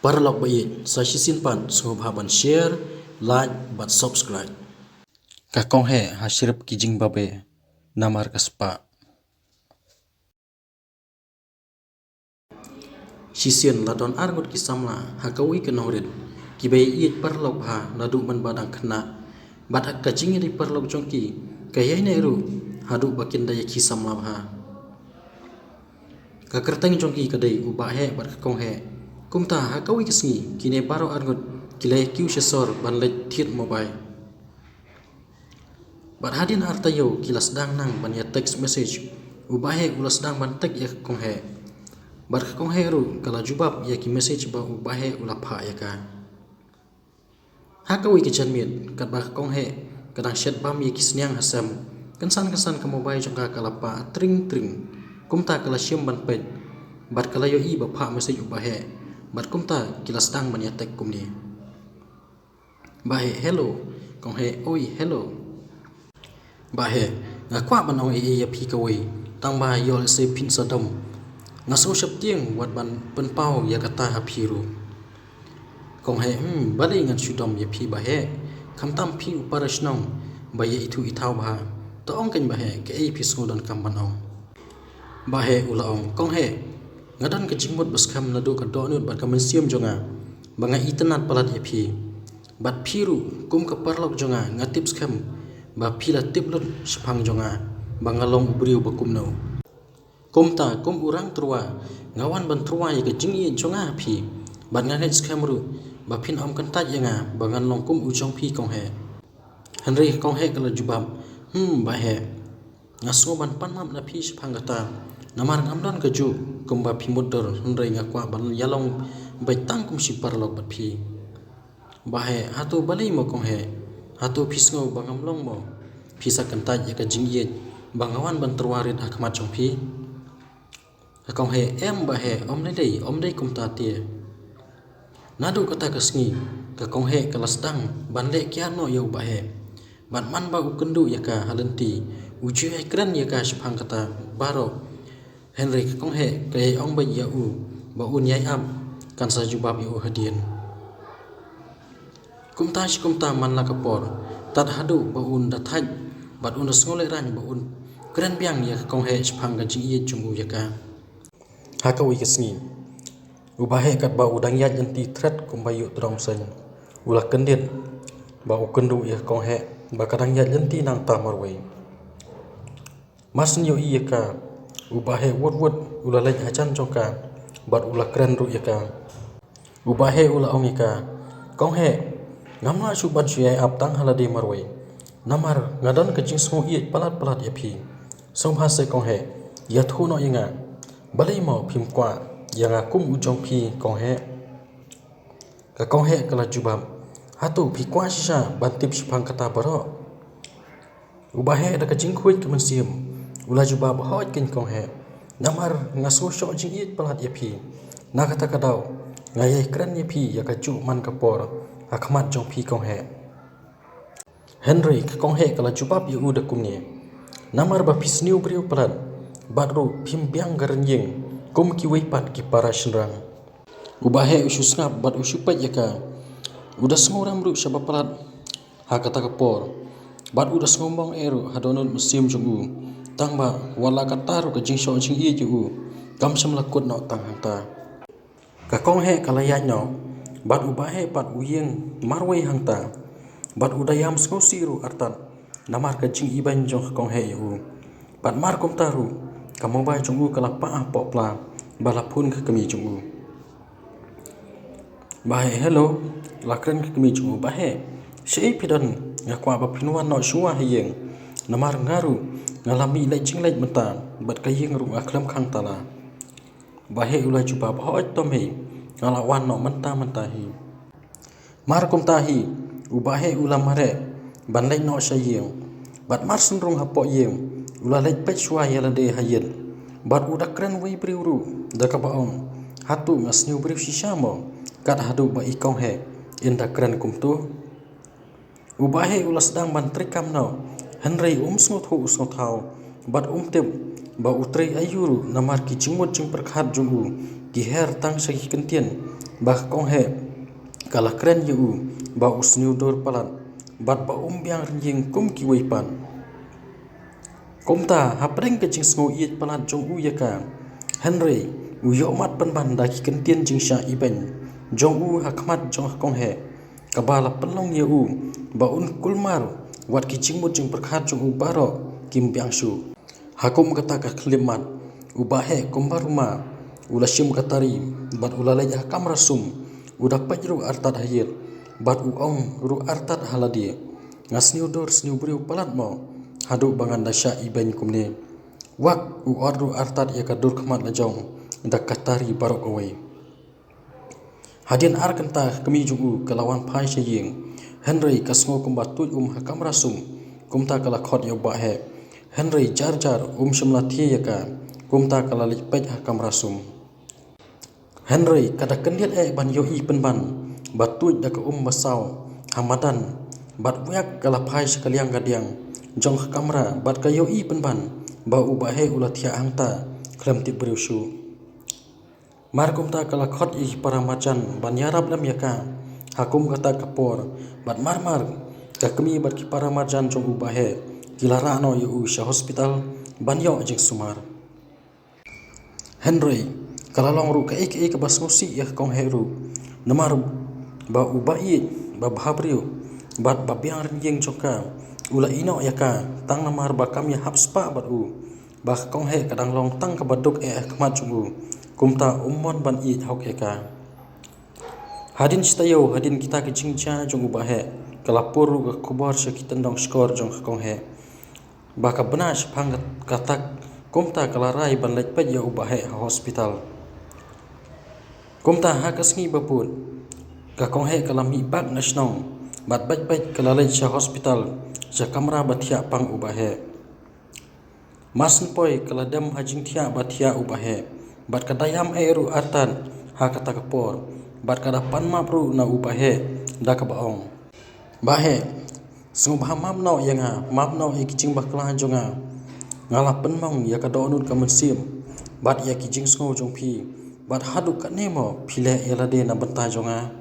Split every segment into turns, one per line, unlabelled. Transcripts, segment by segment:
Paralog bait sa simpan sunghaban share, like but subscribe. Kakong he hasirap kijing babe namar kaspa. Sisian ladon argut kisamla hakawi kenorin kibai iet paralog ha nadu man badang kena badak kajing di paralog jongki kayai neru hadu bakin daya kisamla ha. Kakerteng jongki kadai ubah he bar kakong he kumta hakawi kisngi kine baro argut kilai kiu sesor ban let thiet mobile. Bat hadin hartayo kilas dang nang ban ya text message ubah he ulas dang ban tek ya kakong he. Bar kakong he ru kala jubab ya ki message ba ubah he ula pha ya ka. Hakawi ki janmit kat ba kakong he kadang chat bam ya kisniang hasam kensan ke mobile jongka kala pa tring kumta kala siam ban pet bat kala yo i ba pha message ubah he bat kumta kilas dang ban ya tek kumni ba he hello kong he oi hello ba he ngakwa ban ong e ya phi kawi tang ba yol se pin sadom ngaso shap tieng wat ban pen pau ya kata ha phiru kong he bali ngan sudom ya phi ba he kam tam phi uparasnong ba ya itu ithau ba to ong ken ba he ke e phi sodon kam ban ong ba he ula ong kong he ngadan ke jingmut baskam nadu ka donut bat ka mensiam jonga banga itenat palat ya phi bat phiru kum ka parlok jonga ngatip skam ba phila tiplot sepang jonga bangalong ubriu bakum no kumta kum urang trua ngawan ban trua ya ke jingi jonga phi bat nganget skam ru ba phin om kan ta yanga bangan long kum ujong phi kong he henry kong he kala jubab ba he ngaso ban panam na phi sepang kata namar ngamdan keju kumba phi mudor henry ngakwa ban yalong baitang kum si parlok bat phi ba he hatu balai mo kong he hatu phisngo bangamlong mo phisa kantaj ya ka jingiet bangawan ban terwarit akmat jong phi kong he em ba he om dei kum ta tie nadu kata kasngi ka kong he kelas dang ban le kya no yo ba he ban man ba ukendu ya ka halenti uju ai kran ya ka sepang kata baro henry kong he kay ong ba ya u ba un yai am kan sa jubab yo hadien kumta man la kapor tat hadu ba un da thaj bat un snole ran ba un kran biang ya kong he sepang ga jing ye jungu ya ka hakawi kesni ubah he kat ba udang ya janti threat kum ba yu trong sen ula kendit ba ukendu ya kong he ba kadang ya janti nang tamarwe mas nyo iya ka ubah he wot ula lej hajan jongka bat ula kren ru ya ka ubah he ula ong ka kong he ngamla suban syai ap tang halade marwe namar ngadan kejing smo iya palat ya phi song hase kong he ya thu no yanga balai mau phim kwa yanga kum ujong phi kong he ka kong he kala jubab hatu phi kwa sisa bantip sipang kata baro ubah he da kejing khuit kemen siam ula jubab hot ken kong he namar ngaso syok jing it palat ya phi na kata kadau ngai kran ya phi ya ka chu man kapor akmat jong phi kong he henry kong he kala jubab yu da kumni namar ba pisniu briu palat badru phim biang garenyeng kum ki wei pat ki para shenrang ubah he usu snap bat usu pat ya ka udah sengoram ru syaba palat ha kata kapor bat udah sengombong eru hadonut musim jungu tangba wala kataru ka jing sho jing ye ju kam sam lakut no tang hanta ka kong he kala ya no bat ubah he pat uyeng marwei hanta bat udayam sko siru artan namar ka jing iban jong kong he yu bat mar kum taru ka mobile jungu kala pa popla balapun ka kami jungu ba he hello lakren ka kami jungu ba he sei pidan ngakwa ba pinwan no shuwa hiyeng namar ngaru ngalami lai jing lai mata bat kayeng ru aklam khang tala ba he ula juba ba hoi tom he ngalawan no manta hi mar kum ta hi ubah he ula mare ban lai no sayeng bat mar sunrung hapo yeng ula lai pech shwa yala de hayen bat udak kren wei briuru da ka baong hatu ngasniu briu sisamo kat hadu ba ikong he inda kren kum tu ubah he ula sedang ban trikam no henry snot ho snot hau bat tep ba utrei ayuru namar ki jingmot jing perkhat jungu ki her tang sagi kentien bah kong he kala kren yu ba usniu dor palat bat ba umbiang rinjing kum ki weipan komta hapreng ke jing sngo iet palat jong u yaka Henry u yomat penban da ki kentien jing sha iben jong u hakmat jong kong he kabala penlong ye u ba un kulmar wat ki jingmut jing perkhat jong u baro kim biang shu hakum kata ka klimat u ba he kombaruma ula shim katari bat ula leja kamra sum udah pajru artat hayir bat u ong ru artat haladi ngasniu dor sniu briu palat mo hadu bangan dasya iben kumne wak u ordu artat ya kadur khamat lajong da katari barok away hadin ar kenta kami jugu kalawan phai sheying Henry kasngo kumba tuj hakamra sum kumta kala khot yo ba he Henry jar shimla thi yaka kumta kala lipej hakamra sum Henry kada kendiat ban yo i penban bat tuj da ka basau hamadan bat buyak kala phai sekaliang gadiang jong hakamra bat ka yo i penban ba u ba he ula thia angta klem ti briushu mar kumta kala khot i para macan ban yarab lam yaka hakum kata kapor bat mar ka kami bat ki para macan jong u ba he kilara no yu sha hospital ban yo jing sumar Henry kala long ru ka ek bas musi ya kong heru namar ba u ba i ba bhabriu bat ba biang rinjing joka ula ino yaka tang namar ba kam ya hapspa bat u ba kong he kadang long tang ka baduk khmat jungu kumta ummon ban i hok eka hadin stayo hadin kita ke jingcha jungu ba he kala puru ka kubar sha kitan dong skor jong kong he ba ka benas phang katak kumta kala rai ban lek pej ya u ba he hospital kumta ha kasngi baput ka kong he kala mi bak national bat baj kala lek sha hospital sha kamra bathia pang u ba he masen poi kala dem hajing thia bathia u ba he bat kadayam eru artan ha kata kapor bat kada panma pru na u ba he da ka baong ba he sungu ba mam no yanga mam no e kiching bakla jonga ngala penmong ya ka donut ka mensim bat ya kijing sngo jong phi bat hadu ka nemo phile yala de na banta jonga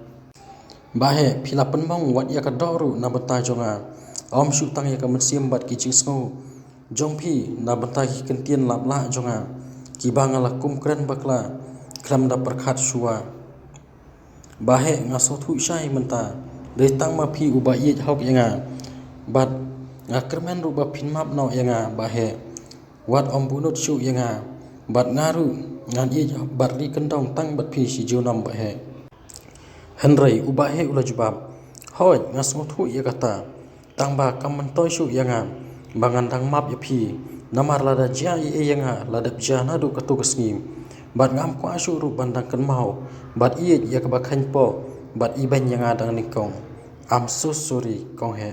ba he phila penmong wat ya ka doru na banta jonga om shu tang ya ka mensim bat kijing sngo jong phi na banta ki kentien lapla jonga ki bangala kum kren bakla kram da perkhat shuwa ba he ngaso thu shai menta de tang ma phi u ba ye hok yanga bat ngakermen ru ba phinmap no yanga ba he wat om bunut shu yanga bat ngaru ngan ye bat ri kendong tang bat phi si junam ba he Henry u ba he ula jubab hoi ngaso thu ye kata tang ba kaman toy shu yanga bangan dang map ye phi namar lada jia ye yanga lada jana du katu kasngim bat ngam kwa shu ru bandang kan mau bat ye ya ka ba khan po bat iben yanga dang nikong I'm so sorry kong he